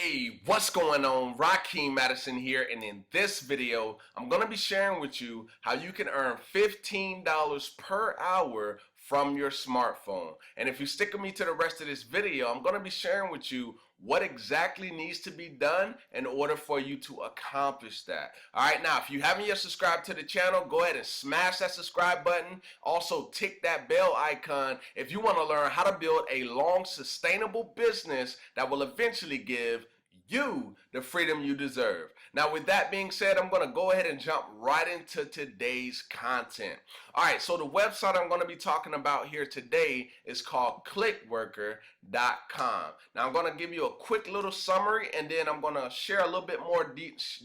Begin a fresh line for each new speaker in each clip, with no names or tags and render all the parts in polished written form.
Hey, what's going on? Rakeem Madison here, and in this video, I'm going to be sharing with you how you can earn $15 per hour from your smartphone. And if you stick with me to the rest of this video, I'm going to be sharing with you what exactly needs to be done in order for you to accomplish that. Alright, now if you haven't yet subscribed to the channel, go ahead and smash that subscribe button. Also tick that bell icon if you want to learn how to build a long, sustainable business that will eventually give you the freedom you deserve. Now, with that being said, I'm going to go ahead and jump right into today's content. All right, so the website I'm going to be talking about here today is called clickworker.com. Now, I'm going to give you a quick little summary, and then I'm going to share a little bit more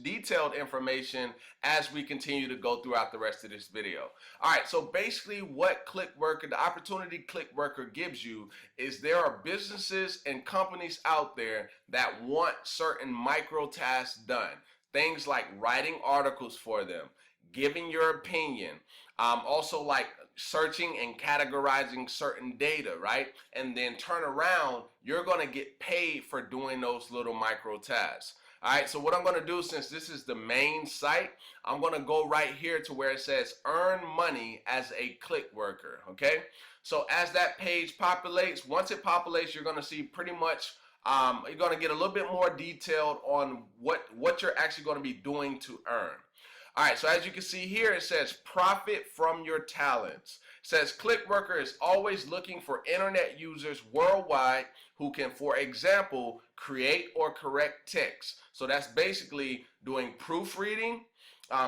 detailed information as we continue to go throughout the rest of this video. All right, so basically what Clickworker, the opportunity Clickworker gives you is there are businesses and companies out there that want certain micro tasks done. Things like writing articles for them, giving your opinion, also like searching and categorizing certain data, right? And then turn around, you're going to get paid for doing those little micro tasks. All right, so what I'm going to do, since this is the main site, I'm going to go right here to where it says earn money as a click worker, okay? So as that page populates, once it populates, you're going to see pretty much, you're going to get a little bit more detailed on what you're actually going to be doing to earn. All right, so as you can see here, it says profit from your talents. It says Clickworker is always looking for internet users worldwide who can, for example, create or correct text. So that's basically doing proofreading,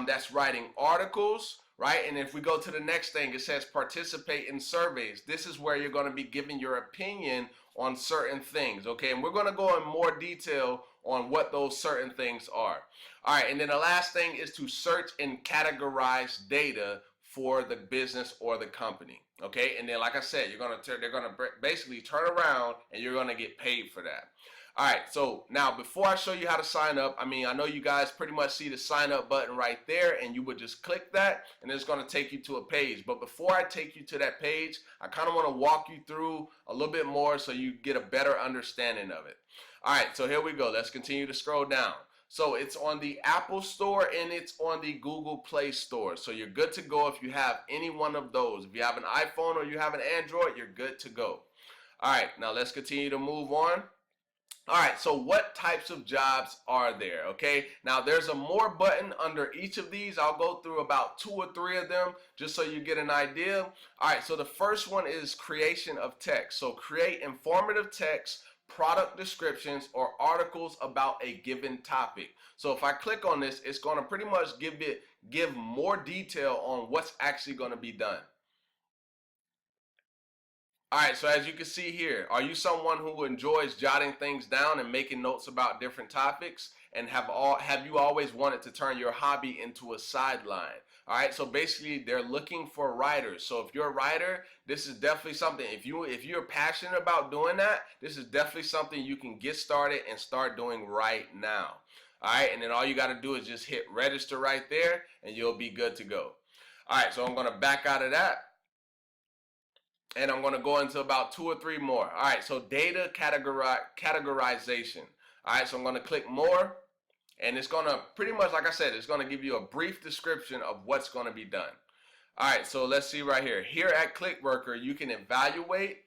that's writing articles, right? And if we go to the next thing, it says participate in surveys. This is where you're going to be giving your opinion on certain things, okay? And we're going to go in more detail on what those certain things are. All right, and then the last thing is to search and categorize data for the business or the company, okay? And then, like I said, they're gonna basically turn around and you're gonna get paid for that. All right, so now before I show you how to sign up, I know you guys pretty much see the sign up button right there, and you would just click that and it's going to take you to a page. But before I take you to that page, I kind of want to walk you through a little bit more so you get a better understanding of it. All right, so here we go. Let's continue to scroll down. So it's on the Apple Store and it's on the Google Play Store. So you're good to go if you have any one of those. If you have an iPhone or you have an Android, you're good to go. All right, now let's continue to move on. All right, so what types of jobs are there, okay? Now, there's a more button under each of these. I'll go through about 2 or 3 of them just so you get an idea. All right, so the first one is creation of text. So create informative text, product descriptions, or articles about a given topic. So if I click on this, it's going to pretty much give more detail on what's actually going to be done. All right, so as you can see here, are you someone who enjoys jotting things down and making notes about different topics? And have you always wanted to turn your hobby into a sideline? All right, so basically they're looking for writers. So if you're a writer, this is definitely something. If you're passionate about doing that, this is definitely something you can get started and start doing right now. All right, and then all you got to do is just hit register right there and you'll be good to go. All right, so I'm going to back out of that. And I'm going to go into about 2 or 3 more. All right, so data categorization. All right, so I'm going to click more. And it's going to pretty much, like I said, it's going to give you a brief description of what's going to be done. All right, so let's see right here. Here at Clickworker, you can evaluate,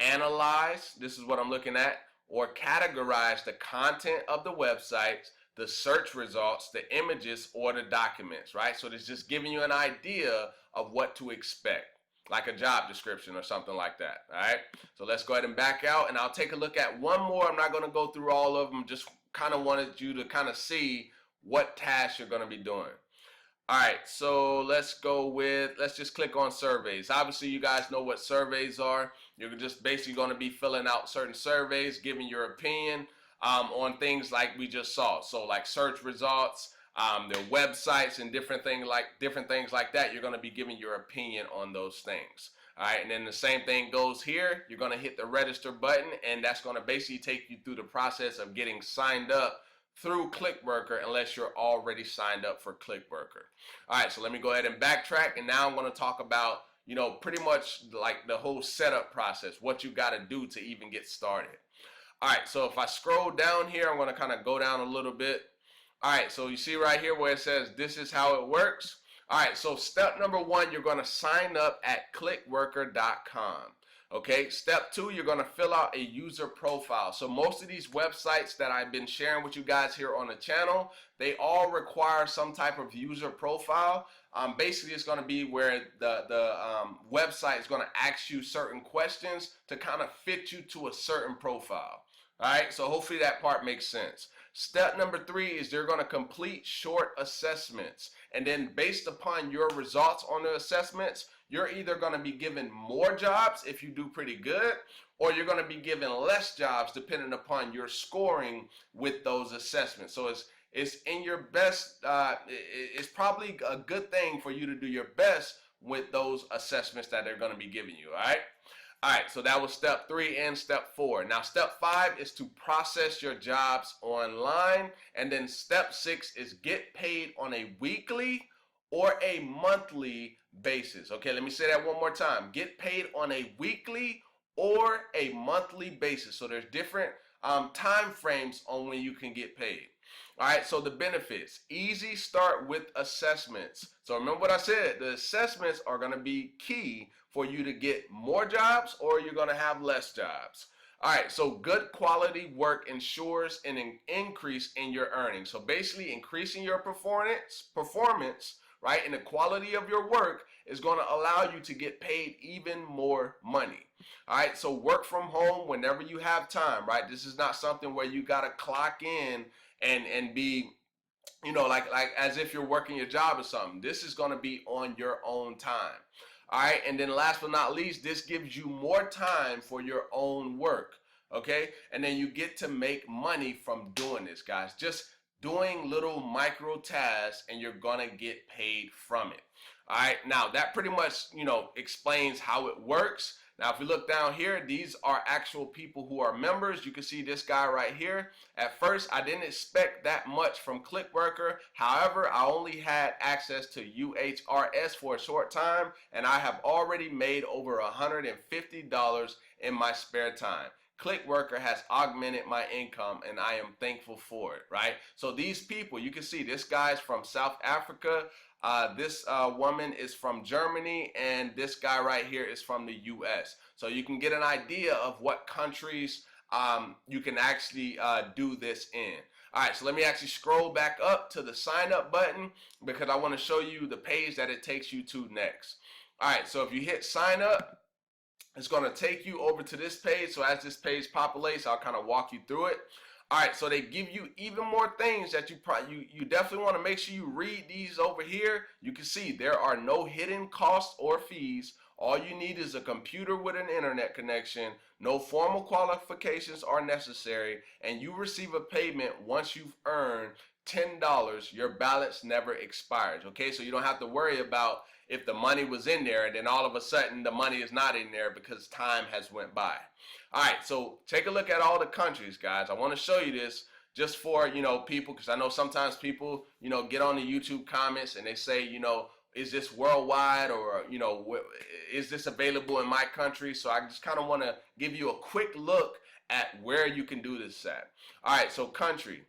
analyze, this is what I'm looking at, or categorize the content of the websites, the search results, the images, or the documents, right? So it's just giving you an idea of what to expect, like a job description or something like that. All right, so let's go ahead and back out, and I'll take a look at one more. I'm not going to go through all of them, just kind of wanted you to kind of see what tasks you're going to be doing. All right, so let's just click on surveys. Obviously, you guys know what surveys are. You're just basically going to be filling out certain surveys, giving your opinion on things like we just saw. So like search results, their websites, and different things like that. You're going to be giving your opinion on those things. All right, and then the same thing goes here. You're going to hit the register button, and that's going to basically take you through the process of getting signed up through Clickworker, unless you're already signed up for Clickworker. All right, so let me go ahead and backtrack, and now I'm going to talk about, pretty much like the whole setup process, what you got to do to even get started. All right, so if I scroll down here, I'm gonna kind of go down a little bit. All right, so you see right here where it says this is how it works. All right, so step number one, you're gonna sign up at clickworker.com. Okay, step two, you're gonna fill out a user profile. So most of these websites that I've been sharing with you guys here on the channel, they all require some type of user profile. Basically, it's gonna be where the website is gonna ask you certain questions to kind of fit you to a certain profile. All right, so hopefully that part makes sense. Step number three is they're going to complete short assessments. And then based upon your results on the assessments, you're either going to be given more jobs if you do pretty good, or you're going to be given less jobs depending upon your scoring with those assessments. So it's in your best, it's probably a good thing for you to do your best with those assessments that they're going to be giving you, all right? All right, so that was step three and step four. Now, step five is to process your jobs online. And then step six is get paid on a weekly or a monthly basis. Okay, let me say that one more time. Get paid on a weekly or a monthly basis. So there's different time frames on when you can get paid. All right, so the benefits, easy start with assessments. So remember what I said, the assessments are going to be key for you to get more jobs or you're going to have less jobs. All right, so good quality work ensures an increase in your earnings. So basically increasing your performance, right, and the quality of your work is going to allow you to get paid even more money. All right, so work from home whenever you have time, right? This is not something where you got to clock in and be, you know, like as if you're working your job or something. This is going to be on your own time. All right, and then last but not least, this gives you more time for your own work, okay? And then you get to make money from doing this, guys. Just doing little micro tasks and you're gonna get paid from it. All right, now that pretty much, you know, explains how it works. Now, if we look down here, these are actual people who are members. You can see this guy right here. At first, I didn't expect that much from ClickWorker. However, I only had access to UHRS for a short time, and I have already made over $150 in my spare time. ClickWorker has augmented my income and I am thankful for it, right? So these people, you can see this guy's from South Africa. This woman is from Germany, and this guy right here is from the US. So you can get an idea of what countries you can actually do this in. All right, so let me actually scroll back up to the sign up button because I want to show you the page that it takes you to next. All right, so if you hit sign up, it's going to take you over to this page. So as this page populates, I'll kind of walk you through it. All right, so they give you even more things that you definitely want to make sure you read these over here. You can see there are no hidden costs or fees. All you need is a computer with an internet connection. No formal qualifications are necessary, and you receive a payment once you've earned $10. Your balance never expires. Okay, so you don't have to worry about if the money was in there and then all of a sudden the money is not in there because time has went by. All right, so take a look at all the countries, guys. I want to show you this just for, you know, people, because I know sometimes people, you know, get on the YouTube comments and they say, you know, is this worldwide, or, you know, is this available in my country? So I just kind of want to give you a quick look at where you can do this at. All right, so country,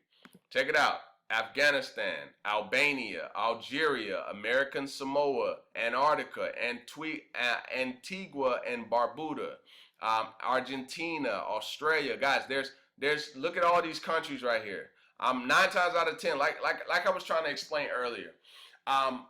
check it out. Afghanistan, Albania, Algeria, American Samoa, Antarctica, Antigua and Barbuda, Argentina, Australia. Guys, there's look at all these countries right here. 9 times out of 10, like I was trying to explain earlier,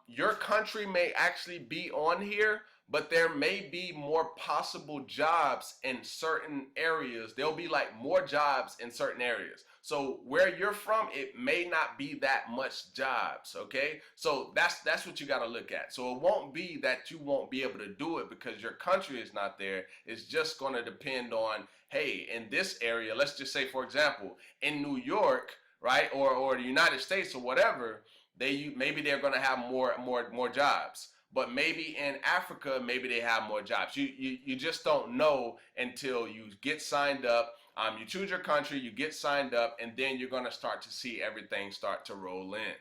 your country may actually be on here, but there may be more possible jobs in certain areas. There'll be like more jobs in certain areas. So where you're from, it may not be that much jobs, okay? So that's what you got to look at. So it won't be that you won't be able to do it because your country is not there. It's just going to depend on, hey, in this area, let's just say, for example, in New York, right, or the United States or whatever, maybe they're going to have more jobs. But maybe in Africa, maybe they have more jobs. You just don't know until you get signed up. You choose your country, you get signed up, and then you're going to start to see everything start to roll in.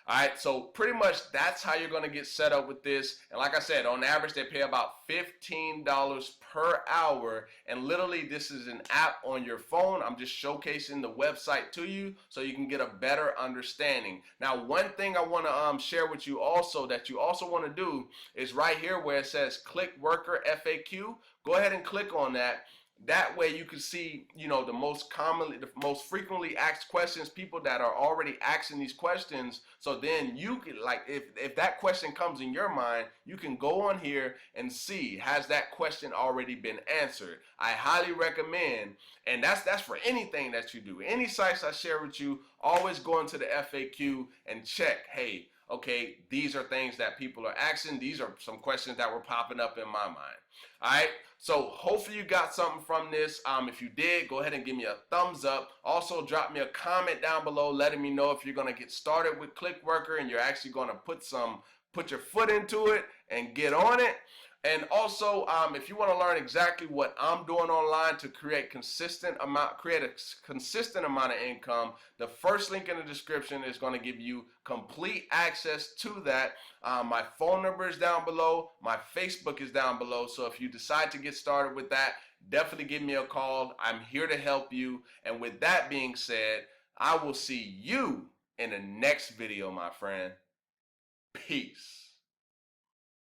All right, so pretty much that's how you're going to get set up with this. And like I said, on average, they pay about $15 per hour. And literally, this is an app on your phone. I'm just showcasing the website to you so you can get a better understanding. Now, one thing I want to share with you also that you also want to do is right here where it says Click Worker FAQ. Go ahead and click on that. That way you can see, the most frequently asked questions, people that are already asking these questions. So then you can, like, if that question comes in your mind, you can go on here and see, has that question already been answered? I highly recommend, and that's for anything that you do. Any sites I share with you, always go into the FAQ and check, hey, okay, these are things that people are asking. These are some questions that were popping up in my mind. All right, so hopefully you got something from this. If you did, go ahead and give me a thumbs up. Also, drop me a comment down below letting me know if you're going to get started with ClickWorker and you're actually going to put your foot into it and get on it. And also, if you want to learn exactly what I'm doing online to create a consistent amount of income, the first link in the description is going to give you complete access to that. My phone number is down below. My Facebook is down below. So if you decide to get started with that, definitely give me a call. I'm here to help you. And with that being said, I will see you in the next video, my friend. Peace.